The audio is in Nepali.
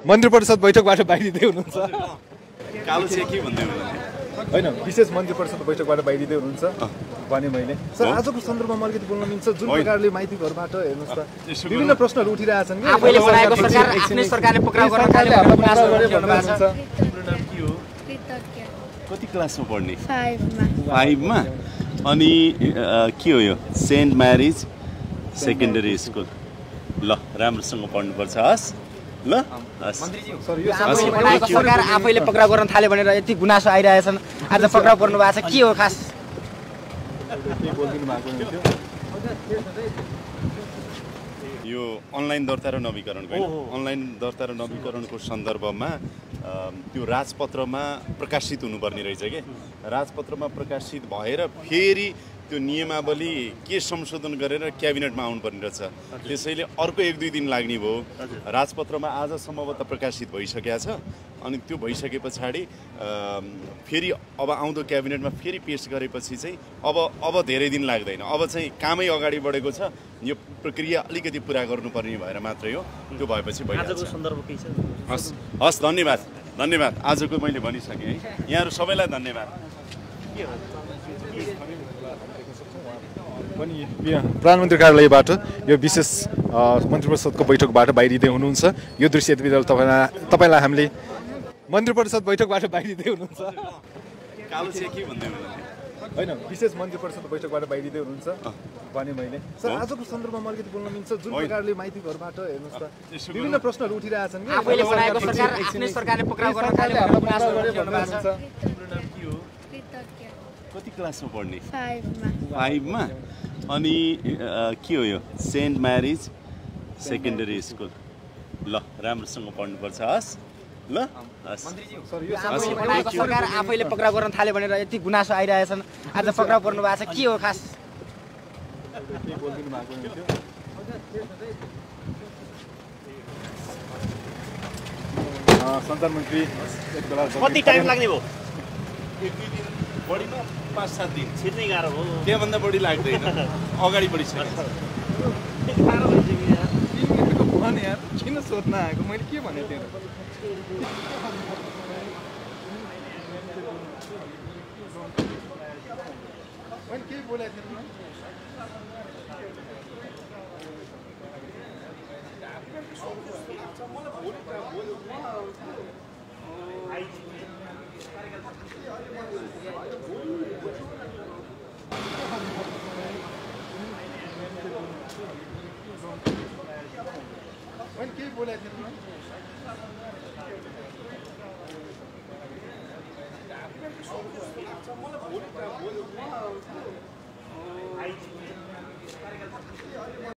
मन्त्री परिषद बैठकबाट बाहिरिँदै हुनुहुन्छ कालो चाहिँ के भन्दै होइन विशेष मन्त्री परिषद बैठकबाट बाहिरिँदै हुनुहुन्छ भने मैले सर आजको सन्दर्भमा अलिकति बोल्न मिल्छ जुन प्रकारले माइतीघरबाट हेर्नुहोस् त विभिन्न प्रश्नहरू उठिरहेछन् कि आफैले बनाएको सरकार आफ्नै सरकारले पक्राउ गर्न थाल्यो भनेर गुनासो गर्नु भएको छ। कति क्लासमा पढ्ने 5 मा अनि के हो यो सेन्ट म्यारिज सेकेन्डरी स्कुल ल राम्रोसँग पढ्नुपर्छ हस् ल हस् आफैले बनाएको सरकार आफैले पक्राउ गर्न थाल्यो भनेर यति गुनासो आइरहेछन् आज पक्राउ पर्नु भएको छ के हो खास यो अनलाइन दर्ता र नवीकरणको अनलाइन दर्ता र नवीकरणको सन्दर्भमा त्यो राजपत्रमा प्रकाशित हुनुपर्ने रहेछ के राजपत्रमा प्रकाशित भएर फेरि त्यो नियमावली के संशोधन गरेर क्याबिनेटमा आउनुपर्ने रहेछ त्यसैले अर्को 1-2 दिन लाग्ने भयो राजपत्रमा आज सम्भवतः प्रकाशित भइसकेको छ अनि त्यो भइसके पछाडि फेरि अब आउँदो क्याबिनेटमा फेरि पेश गरेपछि चाहिँ अब धेरै दिन लाग्दैन अब चाहिँ कामै अगाडि बढेको छ यो प्रक्रिया अलिकति पुरा गर्नुपर्ने भएर मात्रै हो त्यो भएपछि भइहाल्छ हस् हस् धन्यवाद आजको मैले भनिसकेँ है यहाँहरू सबैलाई धन्यवाद पनि प्रधानमन्त्री कार्यालयबाट यो विशेष मन्त्री परिषदको बैठकबाट बाहिरिँदै हुनुहुन्छ यो दृश्य यति बेला तपाईँलाई हामीले मन्त्री परिषद बैठकबाट बाहिरिँदै हुनुहुन्छ कालो चाहिँ के भन्दै होइन विशेष मन्त्री परिषद बैठकबाट बाहिरिँदै हुनुहुन्छ भने मैले सर आजको सन्दर्भमा अलिकति बोल्न मिल्छ जुन प्रकारले माइतीघरबाट हेर्नुहोस् त विभिन्न प्रश्नहरू उठिरहेछन् कि आफैले बनाएको सरकार आफ्नै सरकारले पक्राउ गर्न थाल्यो भनेर गुनासो गर्नु भएको छ। कति क्लासमा पढ्ने 5 मा अनि के हो यो सेन्ट म्यारिज सेकेन्डरी स्कुल ल राम्रोसँग पढ्नुपर्छ हस् ल हस् आफैले बनाएको सरकार आफैले पक्राउ गर्न थाल्यो भनेर यति गुनासो आइरहेछन् आज पक्राउ पर्नु भएको छ के हो खास सञ्चार मन्त्री कति टाइम लाग्ने भयो बढीमा 5-7 दिन छिर्नै गाह्रो हो त्यहाँभन्दा बढी लाग्दैन अगाडि बढिसक्यो यार किन सोध्न आएको मैले के भनेको थिएँ मैले के बोलेको थिएँ मैले के बोलेको थिएँ